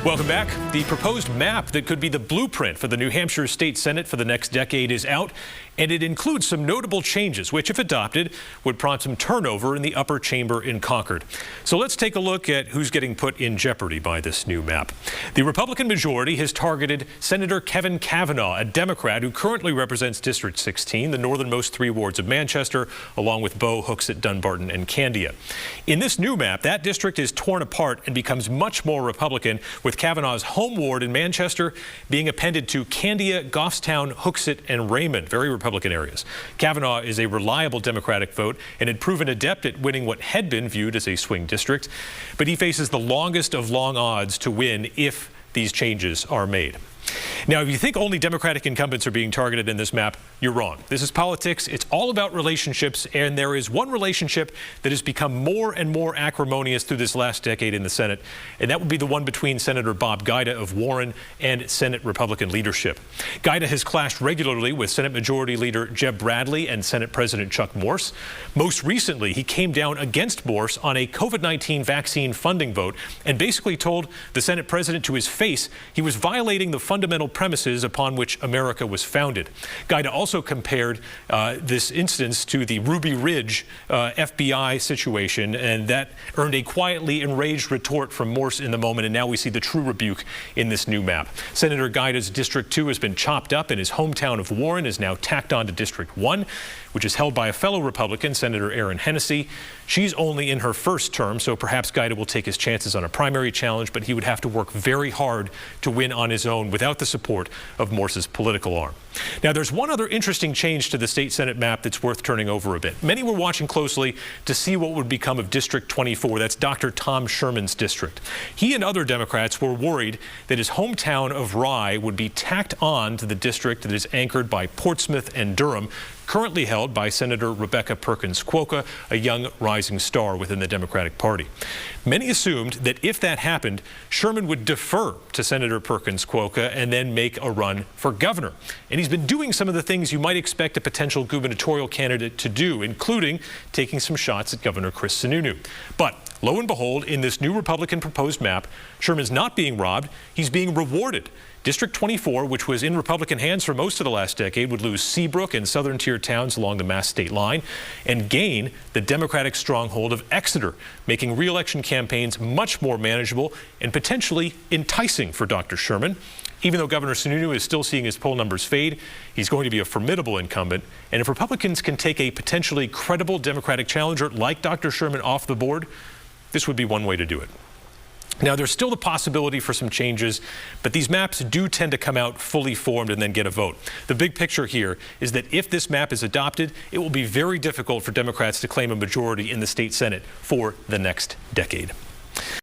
Welcome back. The proposed map that could be the blueprint for the New Hampshire State Senate for the next decade is out, and it includes some notable changes, which, if adopted, would prompt some turnover in the upper chamber in Concord. So let's take a look at who's getting put in jeopardy by this new map. The Republican majority has targeted Senator Kevin Cavanaugh, a Democrat who currently represents District 16, the northernmost 3 wards of Manchester, along with Bow, Hooksett, Dunbarton, and Candia. In this new map, that district is torn apart and becomes much more Republican, with Cavanaugh's home ward in Manchester being appended to Candia, Goffstown, Hooksett, and Raymond, very Republican areas. Cavanaugh is a reliable Democratic vote and had proven adept at winning what had been viewed as a swing district, but he faces the longest of long odds to win if these changes are made. Now, if you think only Democratic incumbents are being targeted in this map, you're wrong. This is politics. It's all about relationships, and there is one relationship that has become more and more acrimonious through this last decade in the Senate, and that would be the one between Senator Bob Guida of Warren and Senate Republican leadership. Guida has clashed regularly with Senate Majority Leader Jeb Bradley and Senate President Chuck Morse. Most recently, he came down against Morse on a COVID-19 vaccine funding vote and basically told the Senate President to his face he was violating the fundamental premises upon which America was founded. Guida also compared this instance to the Ruby Ridge FBI situation, and that earned a quietly enraged retort from Morse in the moment, and now we see the true rebuke in this new map. Senator Guida's District 2 has been chopped up, and his hometown of Warren is now tacked on to District 1, which is held by a fellow Republican, Senator Erin Hennessy. She's only in her first term, so perhaps Guida will take his chances on a primary challenge, but he would have to work very hard to win on his own without the support of Morse's political arm. Now, there's one other interesting change to the state Senate map that's worth turning over a bit. Many were watching closely to see what would become of District 24. That's Dr. Tom Sherman's district. He and other Democrats were worried that his hometown of Rye would be tacked on to the district that is anchored by Portsmouth and Durham, currently held by Senator Rebecca Perkins Quokka, a young rising star within the Democratic Party. Many assumed that if that happened, Sherman would defer to Senator Perkins Quokka and then make a run for governor. And he's been doing some of the things you might expect a potential gubernatorial candidate to do, including taking some shots at Governor Chris Sununu. But lo and behold, in this new Republican proposed map, Sherman's not being robbed, he's being rewarded. District 24, which was in Republican hands for most of the last decade, would lose Seabrook and southern tier towns along the Mass state line and gain the Democratic stronghold of Exeter, making re-election campaigns much more manageable and potentially enticing for Dr. Sherman. Even though Governor Sununu is still seeing his poll numbers fade, he's going to be a formidable incumbent. And if Republicans can take a potentially credible Democratic challenger like Dr. Sherman off the board, this would be one way to do it. Now, there's still the possibility for some changes, but these maps do tend to come out fully formed and then get a vote. The big picture here is that if this map is adopted, it will be very difficult for Democrats to claim a majority in the state Senate for the next decade.